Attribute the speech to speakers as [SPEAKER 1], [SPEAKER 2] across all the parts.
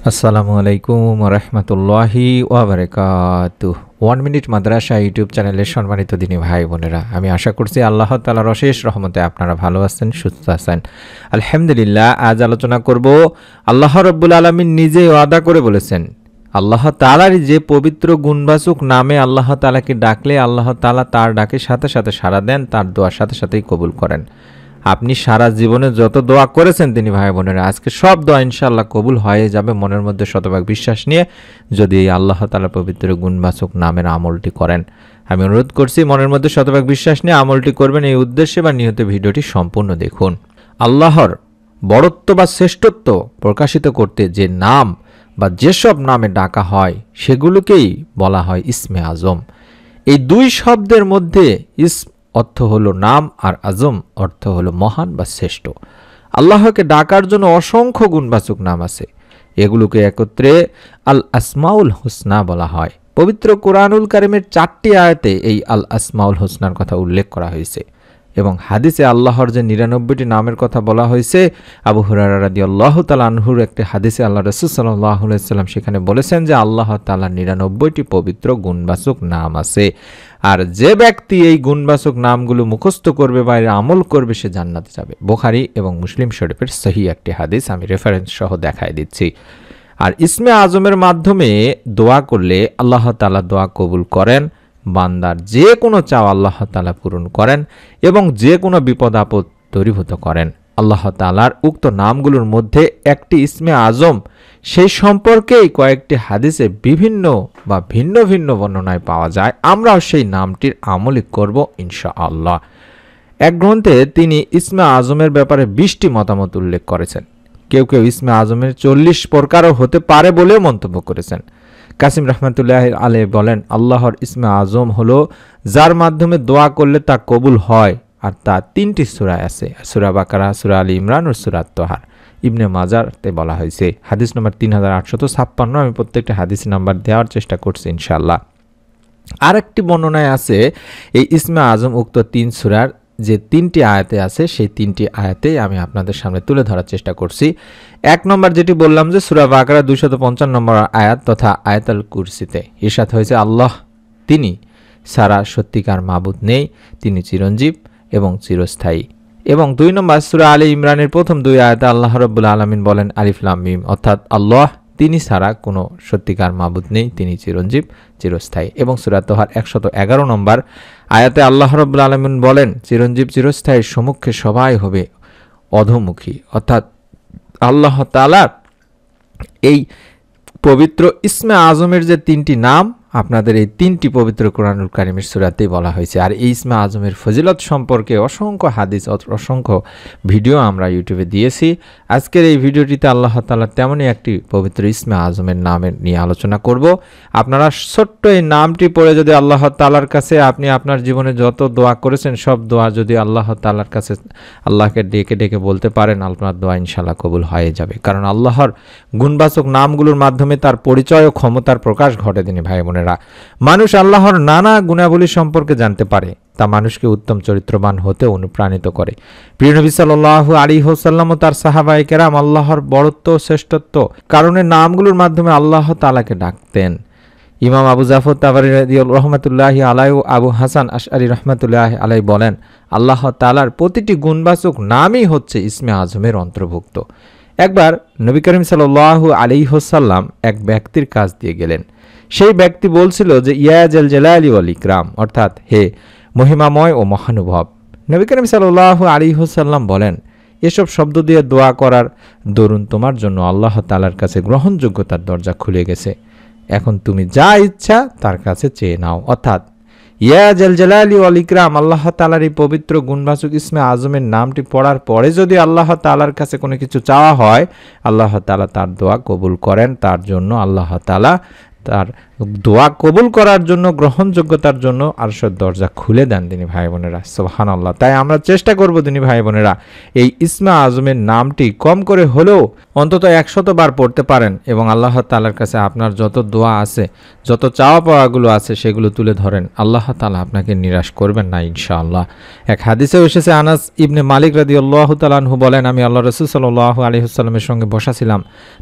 [SPEAKER 1] আসসালামু আলাইকুম রহমতুল্লাহি ওয়াবারাকাতুহ। 1 মিনিট মাদ্রাসা ইউটিউব চ্যানেলের সম্মানিত দিনী ভাই বোনেরা, আমি আশা করছি আল্লাহ তাআলার অশেষ রহমতে আপনারা ভালো আছেন, সুস্থ আছেন। আলহামদুলিল্লাহ। আজ আলোচনা করব, আল্লাহ রাব্বুল আলামিন নিজে ওয়াদা করে বলেছেন, আল্লাহ তাআলার যে পবিত্র গুণবাচক নামে আল্লাহ তাআলাকে ডাকলে আল্লাহ তাআলা তার ডাকে সাথে সাথে সাড়া দেন, তার দোয়া সাথে সাথেই কবুল করেন। আপনি সারা জীবনে যত দোয়া করেছেন তিনি ভাই বোনেরা, আজকে সব দোয়া ইনশাআল্লাহ কবুল হয়ে যাবে মনের মধ্যে শতভাগ বিশ্বাস নিয়ে, যদি আল্লাহ তাআলার পবিত্র গুণবাচক নামের আমলটি করেন। আমি অনুরোধ করছি মনের মধ্যে শতভাগ বিশ্বাস নিয়ে আমলটি করবেন। এই উদ্দেশ্যে বা নিয়তে ভিডিওটি সম্পূর্ণ দেখুন। আল্লাহর বড়ত্ব বা শ্রেষ্ঠত্ব প্রকাশিত করতে যে নাম বা যেসব নামে ডাকা হয় সেগুলোকেই বলা হয় ইসমে আজম। এই দুই শব্দের মধ্যে অর্থ হলো নাম, আর আজম অর্থ হলো মহান বা শ্রেষ্ঠ। আল্লাহকে ডাকার জন্য অসংখ্য গুণবাচক নাম আছে, এগুলোকে একত্রে আল আসমাউল হুসনা বলা হয়। পবিত্র কোরআনুল কারিমের 4টি আয়াতে এই আল আসমাউল হুসনার কথা উল্লেখ করা হয়েছে, এবং হাদিসে আল্লাহর যে 99টি নামের কথা বলা হয়েছে, আবু হুরায়রা রাদিয়াল্লাহু তাআলা আনহুর একটি হাদিসে আল্লাহ রাসূল সাল্লাল্লাহু আলাইহি ওয়াসাল্লাম সেখানে বলেছেন যে আল্লাহ তাআলার 99টি পবিত্র গুণবাচক নাম আছে, আর যে ব্যক্তি এই গুণবাচক নামগুলো মুখস্থ করবে বা আমল করবে সে জান্নাতে যাবে। বুখারী এবং মুসলিম শরীফের সহিহ একটি হাদিস, আমি রেফারেন্স সহ দেখাই দিচ্ছি। আর ইসমে আজমের মাধ্যমে দোয়া করলে আল্লাহ তাআলা দোয়া কবুল করেন, বান্দার যে কোনো চাওয়া আল্লাহ তাআলা পূরণ করেন, এবং যে কোনো বিপদ আপদ দূরীভূত করেন। আল্লাহ তাআলার উক্ত নামগুলোর মধ্যে একটি ইসমে আজম, সেই সম্পর্কেই কয়েকটি হাদিসে বিভিন্ন বা ভিন্ন ভিন্ন বর্ণনায় পাওয়া যায়। আমরাও সেই নামটির আমলই করব ইনশাআল্লাহ। এক গ্রন্থে তিনি ইসমে আজমের ব্যাপারে 20টি মতামত উল্লেখ করেছেন। কেউ কেউ ইসমে আজমের 40 প্রকারও হতে পারে বলেও মন্তব্য করেছেন। কাসিম রহমতুল্লাহ আলাইহি বলেন, আল্লাহর ইসমে আজম হলো যার মাধ্যমে দোয়া করলে তা কবুল হয়, আর তা 3টি সূরায় আছে, সূরা বাকারা, সূরা আলী ইমরান ও সূরা তাহার। ইবনে মাজারতে বলা হয়েছে। হাদিস নম্বর 3856। আমি প্রত্যেকটা হাদিস নাম্বার দেওয়ার চেষ্টা করছি ইনশাআল্লাহ। আরেকটি বর্ণনায় আছে এই ইসমে আজম উক্ত 3 সূরার যে 3টি আয়াতে আছে, সেই 3টি আয়াতেই আমি আপনাদের সামনে তুলে ধরার চেষ্টা করছি। 1 নম্বর যেটি বললাম যে সূরা বাকারা 255 নম্বর আয়াত তথা আয়াতুল কুরসিতে ইরশাদ হয়েছে, আল্লাহ তিনি সারা সত্যিকার মাবুদ নেই, তিনি চিরঞ্জীব এবং চিরস্থায়ী। এবং 2 নম্বর সূরা আলী ইমরানের প্রথম 2 আয়াতে আল্লাহ রাব্বুল আলামিন বলেন আলিফ লাম মিম, অর্থাৎ আল্লাহ তিনি ছাড়া কোনো সত্যিকার মাবুদ নেই, তিনি চিরঞ্জীব চিরস্থায়ী। এবং সূরা তাহার 111 নম্বর আয়াতে আল্লাহ রাব্বুল আলামিন বলেন চিরঞ্জীব চিরস্থায়ীর সম্মুখে সবাই হবে অধোমুখী, অর্থাৎ আল্লাহ তাআলা এই পবিত্র ইসমে আজমের যে 3টি নাম আপনাদের এই 3টি পবিত্র কোরআনুল কারিমের সূরাতেই বলা হয়েছে। আর এই ইসমে আজমের ফজিলত সম্পর্কে অসংখ্য হাদিস, অসংখ্য ভিডিও আমরা ইউটিউবে দিয়েছি। আজকের এই ভিডিওটিতে আল্লাহ তাআলা তেমনই একটি পবিত্র ইসমে আজমের নামের নিয়ে আলোচনা করব। আপনারা ছোট্ট এই নামটি পড়ে যদি আল্লাহ তাআলার কাছে আপনি আপনার জীবনে যত দোয়া করেছেন সব দোয়া যদি আল্লাহ তাআলার কাছে আল্লাহকে ডেকে ডেকে বলতে পারেন, আপনার দোয়া ইনশাআল্লাহ কবুল হয়ে যাবে। কারণ আল্লাহর গুণবাচক নামগুলোর মাধ্যমে তার পরিচয় ও ক্ষমতার প্রকাশ ঘটে। তিনি ভাই বোনেরা, মানুষ আল্লাহর নানা গুণাবলী সম্পর্কে জানতে পারে, তা মানুষকে উত্তম চরিত্রবান হতে অনুপ্রাণিত করে। প্রিয় নবী সাল্লাল্লাহু আলাইহি ওয়াসাল্লাম ও তার সাহাবায়ে কেরাম আল্লাহর বড়ত্ব ও শ্রেষ্ঠত্ব কারণে নামগুলোর মাধ্যমে আল্লাহ তাআলাকে ডাকতেন। ইমাম আবু জাফর তাবারী রাহমাতুল্লাহি আলাইহি ও আবু হাসান আশআরী রাহমাতুল্লাহি আলাইহি বলেন, আল্লাহ তাআলার প্রতিটি গুণবাচক নামই হচ্ছে ইসমে আজমের অন্তর্ভুক্ত। একবার নবী করিম সাল্লাল্লাহু আলাইহি ওয়াসাল্লাম এক ব্যক্তির কাছ দিয়ে গেলেন। সেই ব্যক্তি বলছিল যে ইয়া জাল জালালি ওয়াল ইকরাম, অর্থাৎ হে মহিমাময় ও মহানুভব। নবী করিম সাল্লাল্লাহু আলাইহি ওয়াসাল্লাম বলেন, এসব শব্দ দিয়ে দোয়া করার দরুন তোমার জন্য আল্লাহ তাআলার কাছে গ্রহণযোগ্যতার দরজা খুলে গেছে। এখন তুমি যা ইচ্ছা তার কাছে চেয়ে নাও। অর্থাৎ ইয়া জাল জালালি ওয়াল ইকরাম, আল্লাহ তাআলার এই পবিত্র গুণবাচক ইসমে আজমের নামটি পড়ার পরে যদি আল্লাহ তাআলার কাছে কোনো কিছু চাওয়া হয়, আল্লাহ তাআলা তার দোয়া কবুল করেন। তার জন্য আল্লাহ তাআলা তার দোয়া কবুল করার জন্য, গ্রহণযোগ্যতার জন্য আরশের দরজা খুলে দেন তিনি ভাই বোনেরা। সুবহানাল্লাহ। তাই আমরা চেষ্টা করব তিনি ভাই বোনেরা এই ইসমে আজমের নামটি কম করে হলেও অন্তত 100 বার পড়তে পারেন এবং আল্লাহ তাআলার কাছে আপনার যত দোয়া আছে, যত চাওয়া পাওয়াগুলো আছে সেগুলো তুলে ধরেন। আল্লাহ তাআলা আপনাকে নিরাশ করবেন না ইনশাআল্লাহ। এক হাদিসে এসেছে, আনাস ইবনে মালিক রাদিয়াল্লাহু তাআলা আনহু বলেন, আমি আল্লাহর রাসূল সাল্লাল্লাহু আলাইহি ওয়াসাল্লামের সঙ্গে বসা ছিলাম।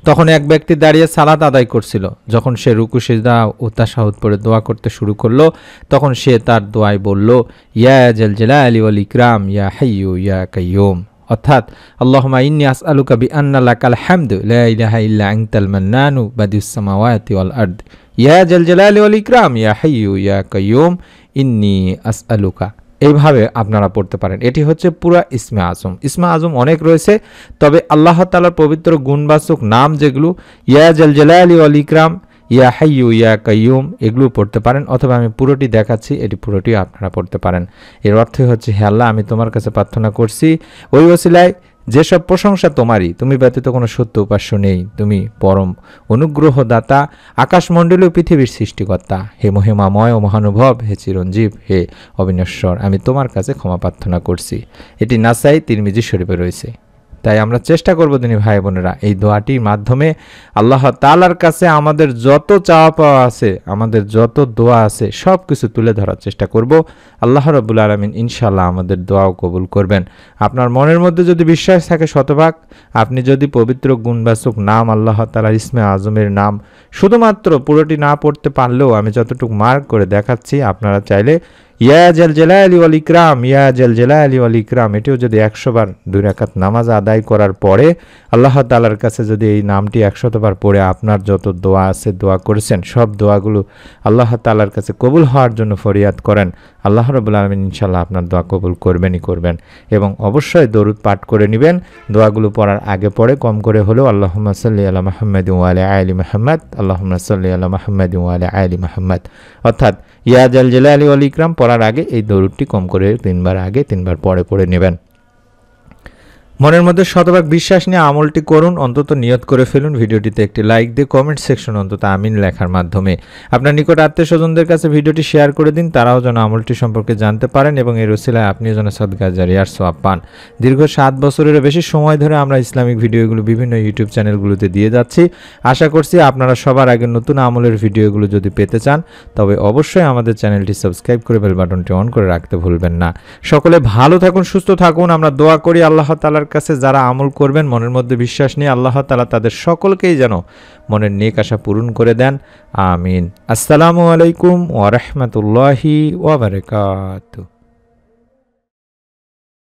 [SPEAKER 1] তখন এক ব্যক্তি দাঁড়িয়ে সালাত আদায় করছিল। যখন সে রুকু সিজদা ও তাশাহুদ পড়ে দোয়া করতে শুরু করলো, তখন সে তার দোয়ায় বলল, ইয়া জাল জালালি ওয়াল ইকরাম ইয়া হাইয়্যু ইয়া কাইয়্যুম, অর্থাৎ আল্লাহুম্মা ইন্নী আসআলুকা বিআন্না লাকাল হামদু লা ইলাহা ইল্লা আনতাল মান্নানু বাদিউস সামাওয়াতি ওয়াল আরদ ইয়া জাল জালালি ওয়াল ইকরাম ইয়া হাইয়্যু ইয়া কাইয়্যুম ইন্নী আসআলুকা। এইভাবে আপনারা পড়তে পারেন। এটি হচ্ছে পুরা ইসমে আজম। ইসমে আজম অনেক রয়েছে, তবে আল্লাহ তাআলার পবিত্র গুণবাচক নাম যেগুলো ইয়া জাল জালালি ওয়াল ইকরাম, ইয়া হাইয়্যু ইয়া কাইয়্যুম, এগুলো পড়তে পারেন। অথবা আমি পুরোটি দেখাচ্ছি, এটি পুরোটি আপনারা পড়তে পারেন। এর অর্থ হচ্ছে, হে আল্লাহ, আমি তোমার কাছে প্রার্থনা করছি ওই ওসিলায় যেসব প্রশংসা তোমারই, তুমি ব্যতীত কোনো সত্য উপাস্য নেই, তুমি পরম অনুগ্রহদাতা, আকাশমণ্ডলী ও পৃথিবীর সৃষ্টিকর্তা, হে মহিমাময় ও মহানুভব, হে চিরঞ্জীব, হে অবিনশ্বর, আমি তোমার কাছে ক্ষমা প্রার্থনা করছি। এটি নাসাই তিরমিজি শরীফে রয়েছে। তাই আমরা চেষ্টা করব তিনি ভাই বোনেরা এই দোয়াটির মাধ্যমে আল্লাহ তাআলার কাছে আমাদের যত চাওয়া পাওয়া আছে, আমাদের যত দোয়া আছে সব কিছু তুলে ধরার চেষ্টা করব। আল্লাহ রাব্বুল আলামিন ইনশাআল্লাহ আমাদের দোয়াও কবুল করবেন। আপনার মনের মধ্যে যদি বিশ্বাস থাকে শতভাগ, আপনি যদি পবিত্র গুণবাচক নাম আল্লাহ তাআলার ইসমে আজমের নাম শুধুমাত্র পুরোটি না পড়তে পারলেও আমি যতটুকু মার্ক করে দেখাচ্ছি, আপনারা চাইলে ইয়া জাল জালালি ওয়াল ইকরাম, ইয়া জাল জালালি ওয়াল ইকরাম, এটিও যদি 100 বার 2 রাকাত নামাজ আদায় করার পরে আল্লাহ তাআলার কাছে যদি এই নামটি 100 বার পড়ে আপনার যত দোয়া আছে, দোয়া করেছেন, সব দোয়াগুলো আল্লাহ তাআলার কাছে কবুল হওয়ার জন্য ফরিয়াদ করেন, আল্লাহ রাব্বুল আলামিন ইনশাআল্লাহ আপনার দোয়া কবুল করবেনই করবেন। এবং অবশ্যই দরুদ পাঠ করে নেবেন দোয়াগুলো পড়ার আগে পরে, কম করে হলেও আল্লাহুম্মা সাল্লি আলা মুহাম্মাদিন ওয়া আলা আলি মুহাম্মাদ, আল্লাহুম্মা সাল্লি আলা মুহাম্মাদিন ওয়া আলা আলি মুহাম্মাদ, অর্থাৎ ইয়া জাল জালালি ওয়াল ইকরাম পড়ার আগে এই দরুদটি কম করে 3 বার আগে 3 বার পরে পড়ে নেবেন। মনের মধ্যে শতভাগ বিশ্বাস নিয়ে আমলটি করুন, অন্তত নিয়ত করে ফেলুন। ভিডিওটিতে একটি লাইক দিয়ে কমেন্ট সেকশন অন্তত আমিন লেখার মাধ্যমে আপনার নিকট আত্মীয় স্বজনদের কাছে ভিডিওটি শেয়ার করে দিন, তারাও যেন আমলটি সম্পর্কে জানতে পারেন এবং এর ওসিলায় আপনিও যেন সদকা জারিয়ার সওয়াব পান। দীর্ঘ 7 বছরেরও বেশি সময় ধরে আমরা ইসলামিক ভিডিওগুলো বিভিন্ন ইউটিউব চ্যানেলগুলোতে দিয়ে যাচ্ছি। আশা করছি আপনারা সবার আগে নতুন আমলের ভিডিওগুলো যদি পেতে চান তবে অবশ্যই আমাদের চ্যানেলটি সাবস্ক্রাইব করে বেল বাটনটি অন করে রাখতে ভুলবেন না। সকলে ভালো থাকুন, সুস্থ থাকুন। আমরা দোয়া করি আল্লাহ তাআলার কাছে যারা আমল করবেন মনের মধ্যে বিশ্বাস নিয়ে, আল্লাহ তাআলা তাদের সকলকেই যেন মনের নেক আশা পূরণ করে দেন। আমিন। আসসালামু আলাইকুম ওয়া রাহমাতুল্লাহি ওয়া বারাকাতুহু।